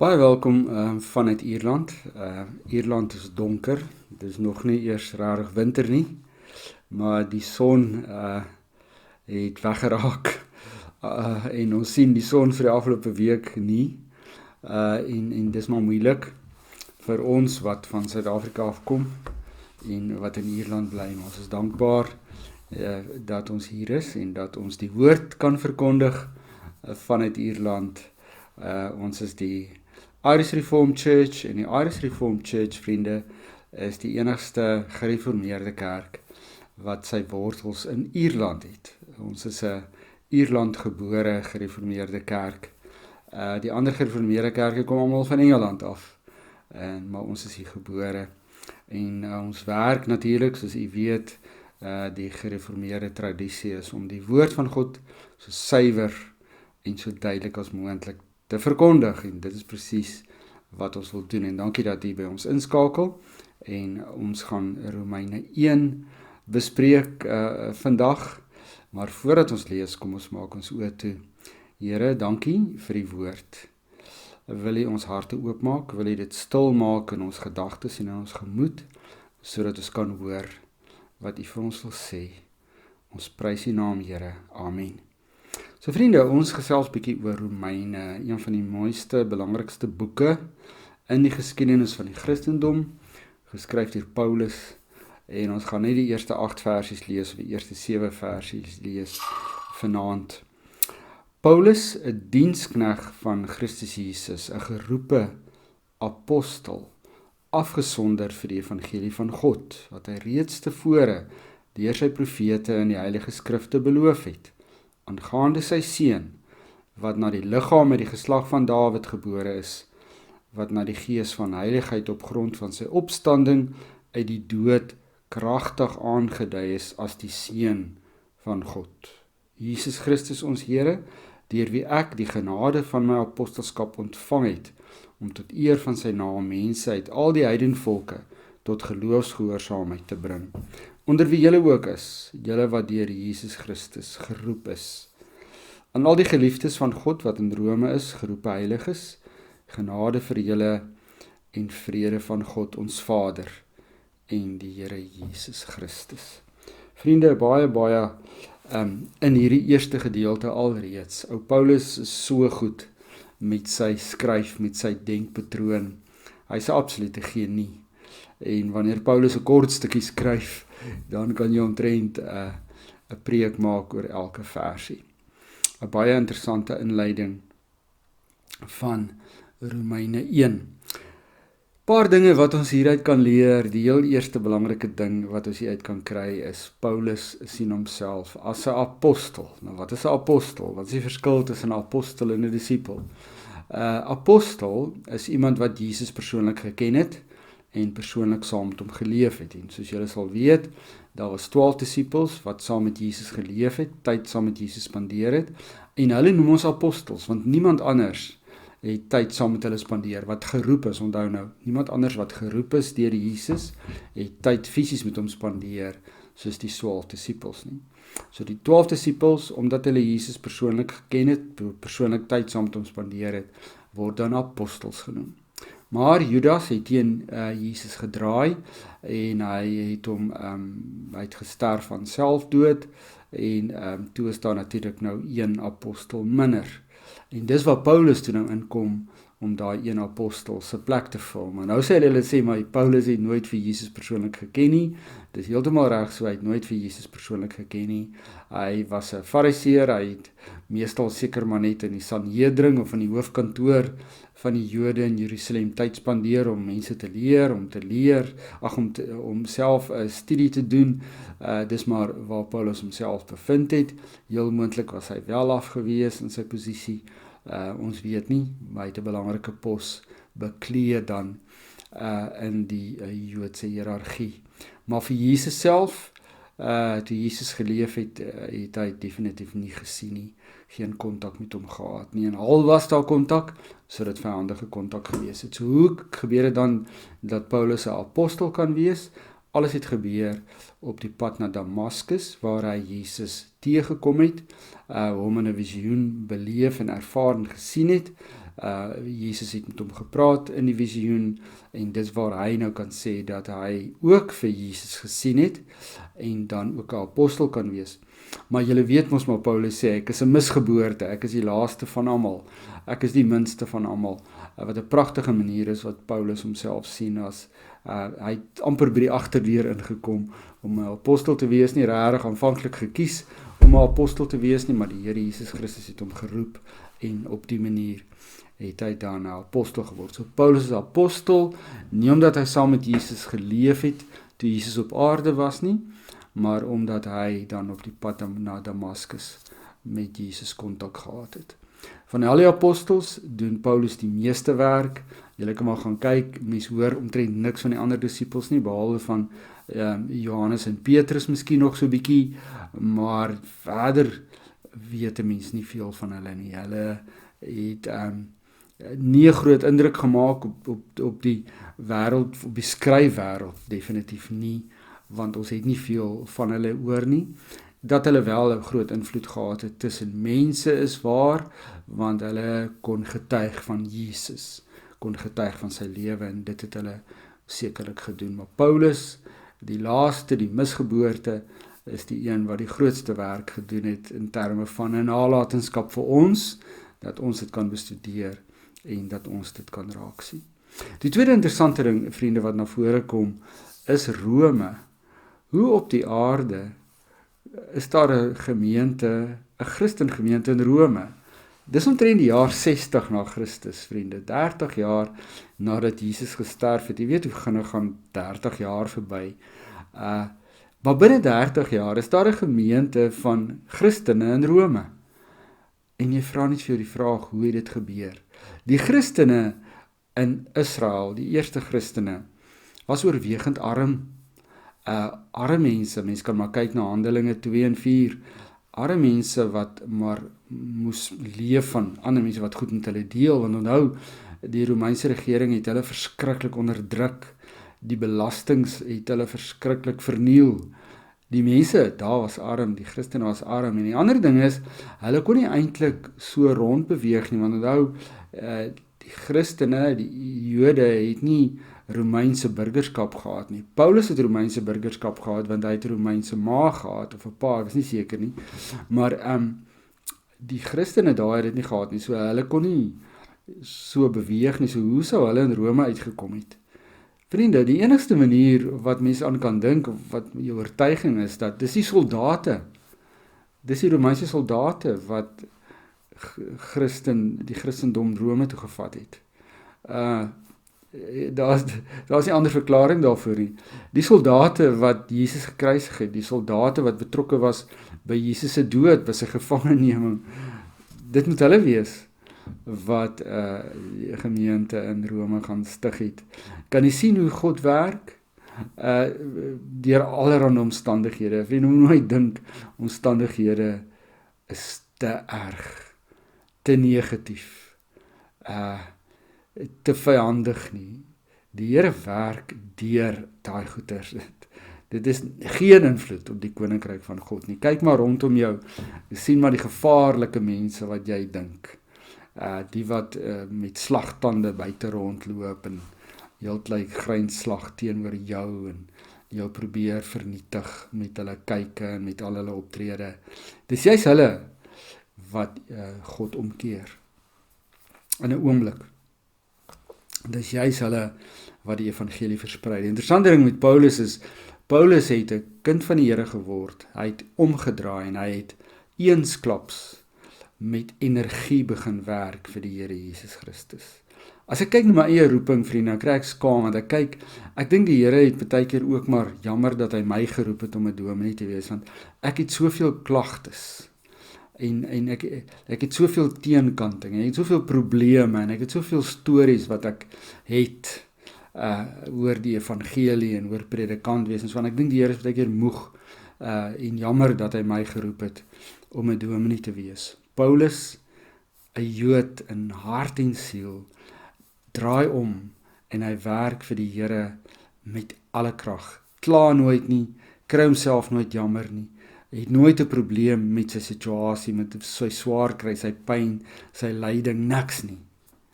Baie welkom vanuit Ierland. Ierland is donker, dit is nog nie eers rarig winter nie, maar die son het weggeraak en ons sien die son vir die afgelope week nie en dis maar moeilik vir ons wat van Suid-Afrika afkom en wat in Ierland bly. Ons is dankbaar dat ons hier is en dat ons die woord kan verkondig vanuit Ierland. Ons is die Irish Reformed Church en die Irish Reformed Church, vriende, is die enigste gereformeerde kerk wat sy wortels in Ierland het. Ons is 'n Ierland gebore gereformeerde kerk. Die ander gereformeerde kerke kom almal van Engeland af, maar ons is hier gebore. En ons werk natuurlik, soos u weet, die gereformeerde tradisie is om die woord van God so suiwer en so duidelik as moontlik te verkondig, en dit is presies wat ons wil doen, en dankie dat u by ons inskakel, en ons gaan Romeine 1 bespreek vandag, maar voordat ons lees, kom ons maak ons oë toe. Here, dankie vir die woord. Wil u ons harte oopmaak, wil u dit stil maak in ons gedagtes en in ons gemoed, sodat ons kan hoor wat u vir ons wil sê. Ons prys u naam, Here. Amen. So vriende, ons gesels bietjie oor Romeine, een van die mooiste, belangrikste boeke in die geskiedenis van die Christendom, geskryf deur Paulus, en ons gaan net die eerste 8 versies lees, of die eerste 7 versies lees vanaand. Paulus, 'n diensknegt van Christus Jesus, 'n geroepe apostel, afgesonder vir die evangelie van God, wat hy reeds tevore deur sy profete in die heilige skrifte beloof het, aangaande sy seun, wat na die liggaam met die geslag van Dawid gebore is, wat na die gees van heiligheid op grond van sy opstanding uit die dood kragtig aangedui is as die seun van God. Jesus Christus ons Here, deur wie ek die genade van my apostelskap ontvang het, om tot eer van sy naam mense uit al die heidenvolke tot geloofsgehoorsaamheid te bring, onder wie julle ook is, julle wat deur Jesus Christus geroep is. Aan al die geliefdes van God wat in Rome is, geroepe heiliges, genade vir julle en vrede van God ons Vader en die Here Jesus Christus. Vriende, baie in hierdie eerste gedeelte alreeds. Ou Paulus is so goed met sy skryf, met sy denkpatroon. Hy's 'n absolute genie. En wanneer Paulus 'n kort stukkie skryf, dan kan jy omtrent 'n preek maak oor elke versie. 'n Baie interessante inleiding van Romeine 1. Paar dinge wat ons hieruit kan leer. Die heel eerste belangrike ding wat ons hieruit kan kry is, Paulus sien homself as 'n apostel. Nou wat is 'n apostel? Wat is die verskil tussen 'n apostel en 'n disipel? Apostel is iemand wat Jesus persoonlik geken het en persoonlik saam met hom geleef het. En soos julle sal weet, daar was 12 disipels wat saam met Jesus geleef het, tyd saam met Jesus spandeer het, en hulle noem ons apostels, want niemand anders het tyd saam met hulle spandeer, wat geroep is, onthou nou, niemand anders wat geroep is deur Jesus, het tyd fisies met hom spandeer, soos die 12 disipels nie. So die 12 disipels, omdat hulle Jesus persoonlik geken het, persoonlik tyd saam met hom spandeer het, word dan apostels genoem. Maar Judas het teen Jesus gedraai, en hy het hom, hy het gesterf van selfdood, en toe is daar natuurlik nou een apostel minder. En dis waar Paulus toe nou inkom, om daai een apostel se plek te vul. Maar nou sê hulle sê, maar Paulus het nooit vir Jesus persoonlik geken nie. Dis heeltemal reg so, hy het nooit vir Jesus persoonlik geken nie. Hy was 'n fariseer, hy het meestal seker maar net in die Sanhedrin of in die hoofkantoor van die Jode in Jerusalem tyd spandeer om mense te leer, om self 'n studie te doen. Dis maar waar Paulus homself bevind het. Heel moontlik was hy wel afgewees in sy posisie. Ons weet nie, maar hy het 'n belangrike pos bekleed dan in die Joodse hiërargie. Maar vir Jesus self, toe Jesus geleef het, het hy definitief nie gesien nie, geen kontak met hom gehad nie, en al was daar kontak, so dit vyandige kontak gewees het. So hoe gebeur dit dan dat Paulus 'n apostel kan wees? Alles het gebeur op die pad na Damaskus, waar hy Jesus teëgekom het, hom in 'n visioen beleef en ervaar en gesien het, Jesus het met hom gepraat in die visioen en dis waar hy nou kan sê dat hy ook vir Jesus gesien het en dan ook 'n apostel kan wees. Maar julle weet mos maar Paulus sê, ek is 'n misgeboorte, ek is die laaste van almal, ek is die minste van almal, wat 'n pragtige manier is wat Paulus homself sien as, hy het amper by die agterdeur ingekom om 'n apostel te wees, nie regtig aanvanklik gekies om 'n apostel te wees nie, maar die Here Jesus Christus het hom geroep en op die manier het hy dan 'n apostel geword. So Paulus is apostel, nie omdat hy saam met Jesus geleef het toe Jesus op aarde was nie, maar omdat hy dan op die pad na Damaskus met Jesus kontak gehad het. Van al die apostels doen Paulus die meeste werk. Julle kan maar gaan kyk, mense hoor omtrent niks van die ander disippels nie, behalwe van Johannes en Petrus miskien nog so bietjie, maar verder weet 'n mens nie veel van hulle nie. Hulle het nie 'n groot indruk gemaak op die wêreld, op die skryfwêreld, definitief nie, want ons het nie veel van hulle hoor nie. Dat hulle wel 'n groot invloed gehad het tussen mense is waar, want hulle kon getuig van Jesus, kon getuig van sy lewe en dit het hulle sekerlik gedoen. Maar Paulus, die laaste, die misgeboorte, is die een wat die grootste werk gedoen het in terme van 'n nalatenskap vir ons, dat ons dit kan bestudeer en dat ons dit kan raak sien. Die tweede interessante ding, vriende, wat na vore kom, is Rome. Hoe op die aarde is daar 'n gemeente, 'n Christengemeente in Rome? Dis omtrent die jaar 60 na Christus, vriende, 30 jaar nadat Jesus gesterf het. Jy weet hoe gaan 30 jaar verby. Maar binne 30 jaar is daar 'n gemeente van Christene in Rome. En jy vra net vir jou die vraag, hoe het dit gebeur? Die Christene in Israel, die eerste Christene, was oorwegend arm. Arme mense kan maar kyk na Handelinge 2 en 4, arme mense wat maar moes leef van ander mense wat goed met hulle deel, want onthou, die Romeinse regering het hulle verskriklik onderdruk, die belastings het hulle verskriklik verniel, die mense daar was arm, die Christene was arm, en die ander ding is, hulle kon nie eintlik so rond beweeg nie, want onthou, die Christene, die Jode het nie Romeinse burgerskap gehad nie. Paulus het Romeinse burgerskap gehad, want hy het Romeinse ma gehad, of 'n pa, ek is nie seker nie, maar die Christene daar het dit nie gehad nie, so hulle kon nie so beweeg nie, so hoe sou hulle in Rome uitgekom het? Vriende, die enigste manier wat mense aan kan dink, of wat jou oortuiging is, dat dis die soldate, dis die Romeinse soldate, wat die Christendom Rome toe gevat het. Daar is 'n ander verklaring daarvoor nie. Die soldate wat Jesus gekruisig het, die soldate wat betrokke was by Jesus se dood, by sy gevangeneming, dit moet hulle wees wat die gemeente in Rome gaan stig het. Kan jy sien hoe God werk? Deur allerlei omstandighede. Vriende, moet nooit dink omstandighede is te erg, te negatief, te vyandig nie. Die Here werk deur daai goeters. Dit is geen invloed op die koninkryk van God nie. Kyk maar rondom jou, sien maar die gevaarlike mense wat jy dink. Die wat met slagtande buite rondloop en heeltyd grynslag teenoor jou en jou probeer vernietig met hulle kyke en met al hulle optrede. Dis juist hulle wat God omkeer in 'n oomblik. Dis juist hulle wat die evangelie versprei. Die interessante ding met Paulus is, Paulus het 'n kind van die Here geword. Hy het omgedraai en hy het eensklaps met energie begin werk vir die Here Jesus Christus. As ek kyk na my eie roeping, vriende, dan kry ek skaam, want ek dink die Here het baie keer ook maar jammer dat hy my geroep het om 'n dominee te wees, want ek het soveel klagtes, en ek het soveel teenkanting, en ek het soveel probleme, en ek het soveel stories wat ek het, oor die evangelie, en oor predikant wees, en so, en ek dink die Here is baie keer moeg, en jammer dat hy my geroep het om 'n dominee te wees. Paulus, 'n Jood in hart en siel, draai om en hy werk vir die Here met alle krag. Kla nooit nie, kry homself nooit jammer nie. Hy het nooit 'n probleem met sy situasie, met sy swaar kry, sy pyn, sy lyding, niks nie.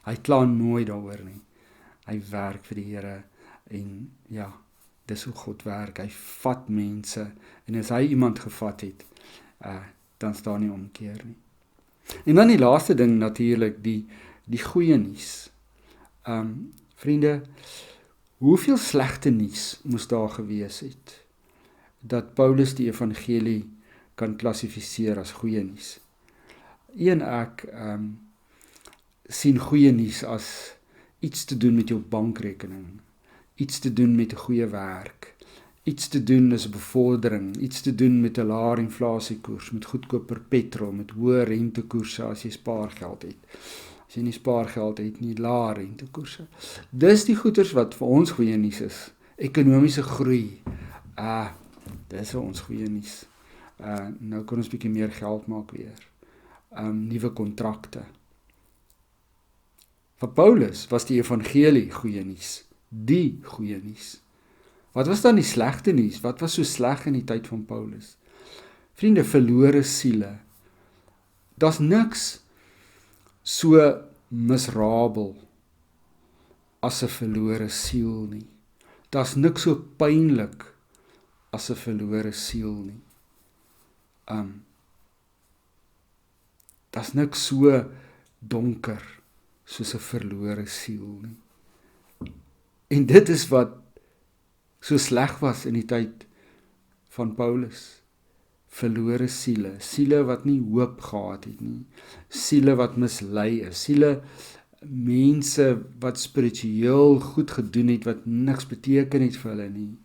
Hy kla nooit daaroor nie. Hy werk vir die Here en ja, dis hoe God werk. Hy vat mense en as hy iemand gevat het, dan staan nie omkeer nie. En dan die laaste ding natuurlik, die goeie nuus. Vriende, hoeveel slegte nuus moes daar gewees het, dat Paulus die evangelie kan klassifiseer as goeie nuus? Ek sien goeie nuus as iets te doen met jou bankrekening, iets te doen met 'n goeie werk, iets te doen is bevordering, iets te doen met 'n laer inflasiekoers, met goedkoper petrol, met hoë rentekoerse as jy spaargeld het. As jy nie spaargeld het nie, laer rentekoerse. Dis die goeders wat vir ons goeie nuus is. Ekonomiese groei. Dis vir ons goeie nuus. Nou kan ons bietjie meer geld maak weer. Nuwe kontrakte. Vir Paulus was die evangelie goeie nuus. Die goeie nuus. Wat was dan die slegte nuus? Wat was so sleg in die tyd van Paulus? Vriende, verlore siele. Daar's niks so miserabel as 'n verlore siel nie. Daar's niks so pynlik as 'n verlore siel nie. Daar's niks so donker soos 'n verlore siel nie. En dit is wat so sleg was in die tyd van Paulus. Verlore siele, siele wat nie hoop gehad het nie, siele wat mislei is, siele mense wat spiritueel goed gedoen het, wat niks beteken het vir hulle nie,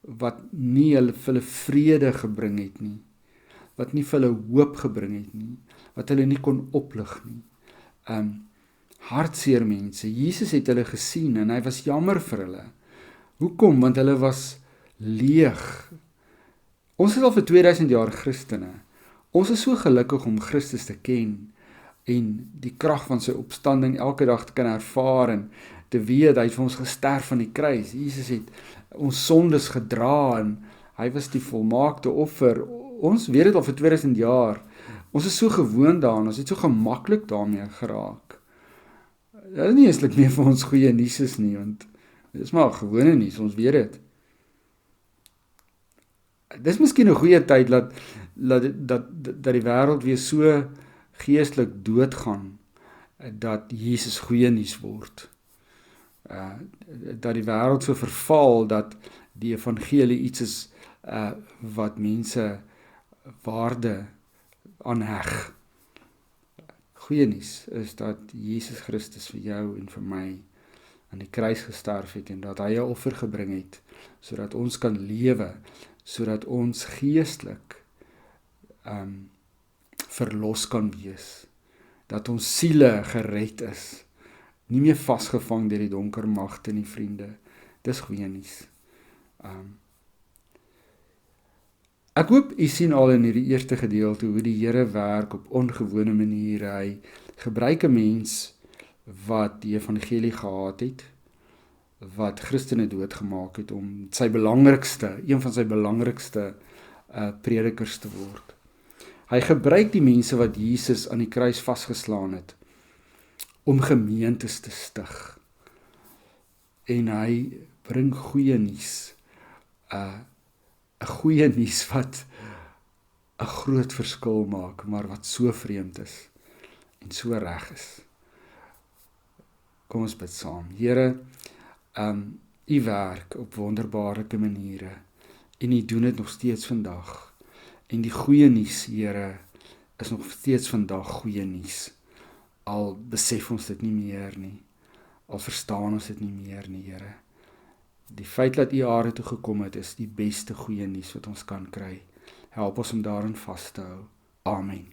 wat nie vir hulle vrede gebring het nie, wat nie vir hulle hoop gebring het nie, wat hulle nie kon oplig nie. Hartseer mense, Jesus het hulle gesien en hy was jammer vir hulle. Hoekom? Want hulle was leeg. Ons is al vir 2000 jaar Christene. Ons is so gelukkig om Christus te ken en die krag van sy opstanding elke dag te kan ervaar en te weet, hy het vir ons gesterf aan die kruis. Jesus het ons sondes gedra en hy was die volmaakte offer. Ons weet dit al vir 2000 jaar. Ons is so gewoond daaraan, ons het so gemaklik daarmee geraak. Dit is nie eenslik meer vir ons goeie nuus is nie, want dit is maar gewone nuus, ons weet dit. Dis miskien 'n goeie tyd dat die wêreld weer so geestelik doodgaan, dat Jesus goeie nuus word. Dat die wêreld so verval, dat die evangelie iets is wat mense waarde aanheg. Goeie nuus is dat Jesus Christus vir jou en vir my aan die kruis gesterf het en dat hy 'n offer gebring het, sodat ons kan lewe, sodat ons geestelik verlos kan wees, dat ons siele gered is, nie meer vasgevang deur die donker magte nie, vriende. Dis goeie nuus. Ek hoop u sien al in hierdie eerste gedeelte hoe die Here werk op ongewone maniere. Hy gebruik 'n mens wat die evangelie gehad het, wat Christene doodgemaak het om een van sy belangrikste predikers te word. Hy gebruik die mense wat Jesus aan die kruis vasgeslaan het, om gemeentes te stig. En hy bring goeie nuus, 'n goeie nuus wat 'n groot verskil maak, maar wat so vreemd is en so reg is. Kom ons bid saam. Here, u werk op wonderbaarlike maniere en u doen dit nog steeds vandag. En die goeie nuus, Here, is nog steeds vandag goeie nuus. Al besef ons dit nie meer nie, al verstaan ons dit nie meer nie, Here. Die feit dat u aarde toe gekom het, is die beste goeie nuus wat ons kan kry. Help ons om daarin vas te hou. Amen.